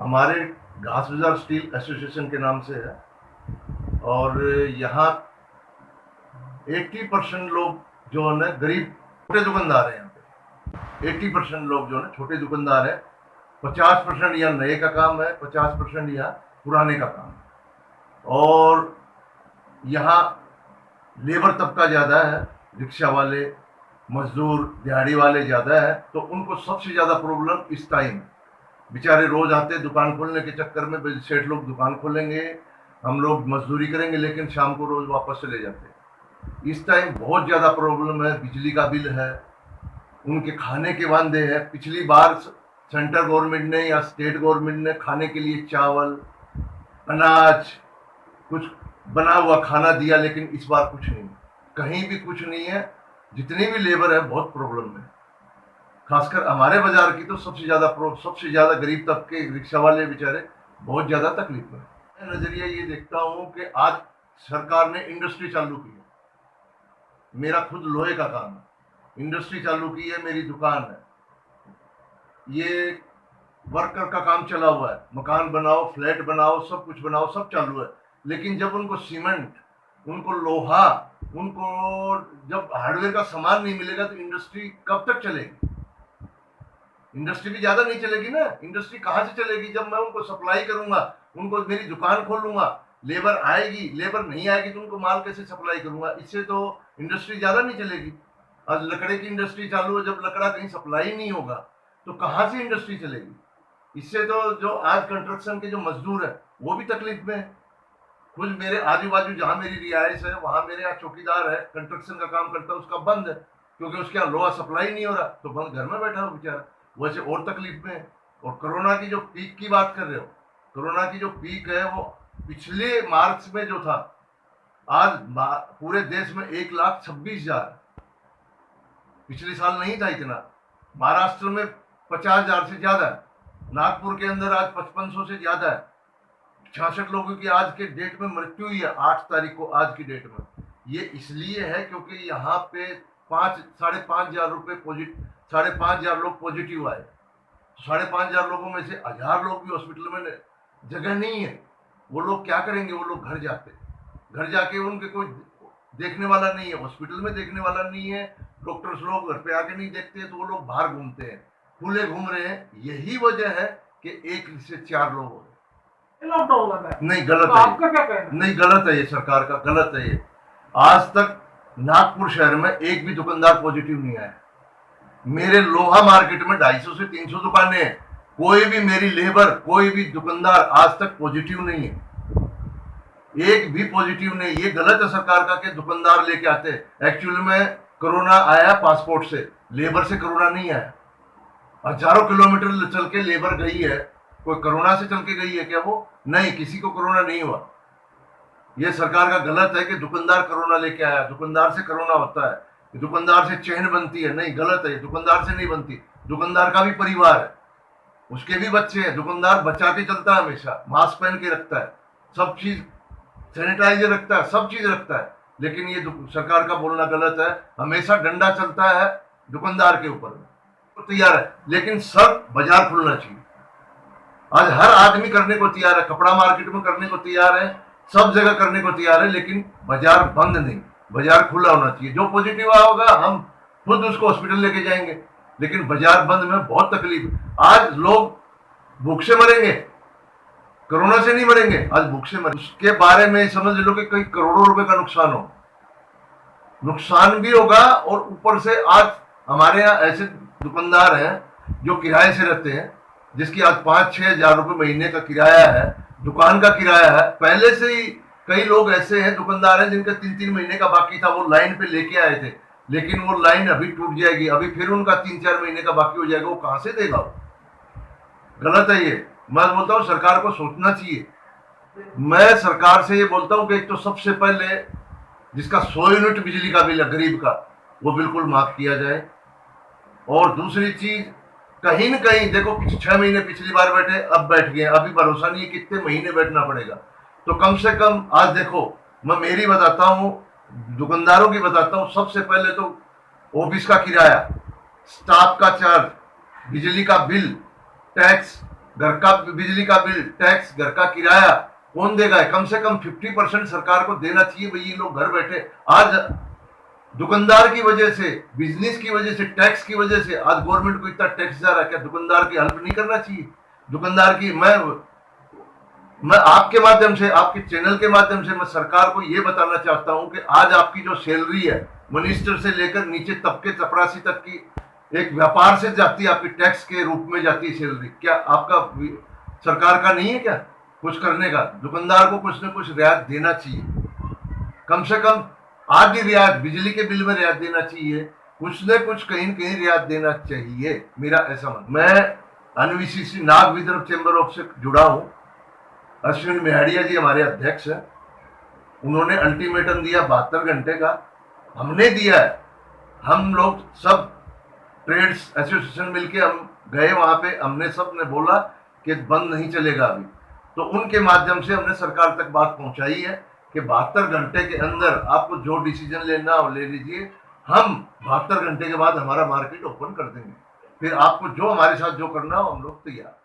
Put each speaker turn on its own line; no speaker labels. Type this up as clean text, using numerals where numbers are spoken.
हमारे घास बाजार स्टील एसोसिएशन के नाम से है और यहाँ 80% लोग जो है ना गरीब छोटे दुकानदार हैं। यहाँ पे 80% लोग जो है ना छोटे दुकानदार हैं। 50% यहाँ नए का काम है, 50% यहाँ पुराने का काम है। और यहाँ लेबर तबका ज़्यादा है, रिक्शा वाले, मजदूर, दिहाड़ी वाले ज़्यादा है, तो उनको सबसे ज़्यादा प्रॉब्लम इस टाइम है। बेचारे रोज आते दुकान खोलने के चक्कर में, सेठ लोग दुकान खोलेंगे, हम लोग मजदूरी करेंगे, लेकिन शाम को रोज वापस चले जाते। इस टाइम बहुत ज़्यादा प्रॉब्लम है। बिजली का बिल है, उनके खाने के वादे हैं। पिछली बार सेंट्रल गवर्नमेंट ने या स्टेट गवर्नमेंट ने खाने के लिए चावल, अनाज, कुछ बना हुआ खाना दिया, लेकिन इस बार कुछ नहीं, कहीं भी कुछ नहीं है। जितनी भी लेबर है बहुत प्रॉब्लम है। खासकर हमारे बाजार की तो सबसे ज़्यादा गरीब तबके रिक्शा वाले बेचारे बहुत ज़्यादा तकलीफ में। मैं नज़रिया ये देखता हूँ कि आज सरकार ने इंडस्ट्री चालू की है। मेरा खुद लोहे का काम है, इंडस्ट्री चालू की है, मेरी दुकान है। ये वर्कर का काम चला हुआ है, मकान बनाओ, फ्लैट बनाओ, सब कुछ बनाओ, सब चालू है। लेकिन जब उनको सीमेंट, उनको लोहा, उनको जब हार्डवेयर का सामान नहीं मिलेगा तो इंडस्ट्री कब तक चलेगी? इंडस्ट्री भी ज्यादा नहीं चलेगी ना। इंडस्ट्री कहाँ से चलेगी? जब मैं उनको सप्लाई करूंगा, उनको मेरी दुकान खोलूंगा, लेबर आएगी, लेबर नहीं आएगी तो उनको माल कैसे सप्लाई करूंगा? इससे तो इंडस्ट्री ज्यादा नहीं चलेगी। आज लकड़े की इंडस्ट्री चालू है, जब लकड़ा कहीं सप्लाई नहीं होगा तो कहाँ से इंडस्ट्री चलेगी? इससे तो जो आज कंस्ट्रक्शन के जो मजदूर है वो भी तकलीफ में है। खुद मेरे आजू बाजू जहाँ मेरी रिहाइश है वहाँ मेरे यहाँ चौकीदार है, कंस्ट्रक्शन का काम करता है, उसका बंद है क्योंकि उसके यहाँ लोहा सप्लाई नहीं हो रहा, तो बंद घर में बैठा हो बेचारा, वैसे और तकलीफ में है। और कोरोना की जो पीक की बात कर रहे हो, कोरोना की जो पीक है वो पिछले मार्च में जो था, आज पूरे देश में 1,26,000, पिछले साल नहीं था इतना। महाराष्ट्र में 50,000 से ज्यादा है, नागपुर के अंदर आज 5500 से ज्यादा है। 66 लोगों की आज के डेट में मृत्यु हुई है, 8 तारीख को आज की डेट में। ये इसलिए है क्योंकि यहाँ पे 5,500 लोग पॉजिटिव आए। 5,500 लोगों में से 1,000 लोग भी हॉस्पिटल में जगह नहीं है। वो लोग क्या करेंगे? वो लोग घर जाते, घर जाके उनके कोई देखने वाला नहीं है, हॉस्पिटल में देखने वाला नहीं है, डॉक्टर्स लोग घर पे आके नहीं देखते, तो वो लोग बाहर घूमते हैं, खुले घूम रहे हैं। यही वजह है कि 1 से 4 लोग हो रहे।
लॉकडाउन लगा है।
नहीं, गलत
तो
है।
आपका क्या कहना है?
नहीं, गलत है, ये सरकार का गलत है। ये आज तक नागपुर शहर में एक भी दुकानदार पॉजिटिव नहीं आया। मेरे लोहा मार्केट में 250 से 300 दुकानें हैं, कोई भी मेरी लेबर, कोई भी दुकानदार आज तक पॉजिटिव नहीं है, एक भी पॉजिटिव नहीं। ये गलत है सरकार का कि दुकानदार लेके आते हैं। एक्चुअली में कोरोना आया पासपोर्ट से, लेबर से कोरोना नहीं आया। हजारों किलोमीटर चल के लेबर गई है, कोई कोरोना से चल के गई है क्या? वो नहीं, किसी को कोरोना नहीं हुआ। ये सरकार का गलत है कि दुकानदार कोरोना लेके आया, दुकानदार से कोरोना होता है, दुकानदार से चेन बनती है। नहीं, गलत है, दुकानदार से नहीं बनती। दुकानदार का भी परिवार है, उसके भी बच्चे हैं। दुकानदार बचा के चलता है, हमेशा मास्क पहन के रखता है, सब चीज सैनिटाइजर रखता है, सब चीज रखता है। लेकिन ये सरकार का बोलना गलत है। हमेशा डंडा चलता है दुकानदार के ऊपर, तो तैयार है, लेकिन सब बाजार खुलना चाहिए। आज हर आदमी करने को तैयार है, कपड़ा मार्केट में करने को तैयार है, सब जगह करने को तैयार है, लेकिन बाजार बंद नहीं, बाजार खुला होना चाहिए। जो पॉजिटिव होगा हम खुद उसको हॉस्पिटल लेके जाएंगे, लेकिन बाजार बंद में बहुत तकलीफ। आज लोग भूख से मरेंगे, कोरोना से नहीं मरेंगे, आज भूख से मरेंगे। उसके बारे में समझ लो कि कई करोड़ों रुपए का नुकसान भी होगा। और ऊपर से आज हमारे यहाँ ऐसे दुकानदार हैं जो किराए से रहते हैं, जिसकी आज 5-6 हजार रुपये महीने का किराया है, दुकान का किराया है। पहले से ही कई लोग ऐसे हैं, दुकानदार हैं, जिनका 3-3 महीने का बाकी था, वो लाइन पे लेके आए थे, लेकिन वो लाइन अभी टूट जाएगी, अभी फिर उनका 3-4 महीने का बाकी हो जाएगा, वो कहाँ से देगा? गलत है ये। मैं बोलता हूँ सरकार को सोचना चाहिए। मैं सरकार से ये बोलता हूँ कि एक तो सबसे पहले जिसका 100 यूनिट बिजली का बिल है गरीब का, वो बिल्कुल माफ किया जाए। और दूसरी चीज, कहीं न कहीं देखो 6 महीने पिछली बार बैठे, अब बैठ गए, अभी भरोसा नहीं है कितने महीने बैठना पड़ेगा। तो कम से कम आज देखो, मैं मेरी बताता हूँ, दुकानदारों की बताता हूँ। सबसे पहले तो ऑफिस का किराया, स्टाफ का चार्ज, बिजली का बिल, टैक्स, घर का बिजली का बिल, टैक्स, घर का किराया कौन देगा? कम से कम 50% सरकार को देना चाहिए भाई। ये लोग घर बैठे आज दुकानदार की वजह से, बिजनेस की वजह से, टैक्स की वजह से आज गवर्नमेंट को इतना टैक्स जा रहा है, क्या दुकानदार की हेल्प नहीं करना चाहिए? दुकानदार की मैं आपके माध्यम से, आपके चैनल के माध्यम से मैं सरकार को यह बताना चाहता हूं कि आज आपकी जो सैलरी है, मिनिस्टर से लेकर नीचे तबके चपरासी तक की एक व्यापार से जाती है, आपकी टैक्स के रूप में जाती है सैलरी। क्या आपका सरकार का नहीं है क्या कुछ करने का? दुकानदार को कुछ न कुछ रियायत देना चाहिए, कम से कम आधी रियायत, बिजली के बिल में रियायत देना चाहिए, कुछ न कुछ कहीं न कहीं रियायत देना चाहिए, मेरा ऐसा मन। मैं NVCC Nag Vidarbha chamber of से जुड़ा हूं। अश्विन मेहड़िया जी हमारे अध्यक्ष हैं, उन्होंने अल्टीमेटम दिया 72 घंटे का, हमने दिया है। हम लोग सब ट्रेड्स एसोसिएशन मिलके हम गए वहां पे, हमने सब ने बोला कि बंद नहीं चलेगा अभी। तो उनके माध्यम से हमने सरकार तक बात पहुंचाई है कि 72 घंटे के अंदर आपको जो डिसीजन लेना हो ले लीजिए, हम 72 घंटे के बाद हमारा मार्केट ओपन कर देंगे, फिर आपको जो हमारे साथ जो करना हो हम लोग तैयार।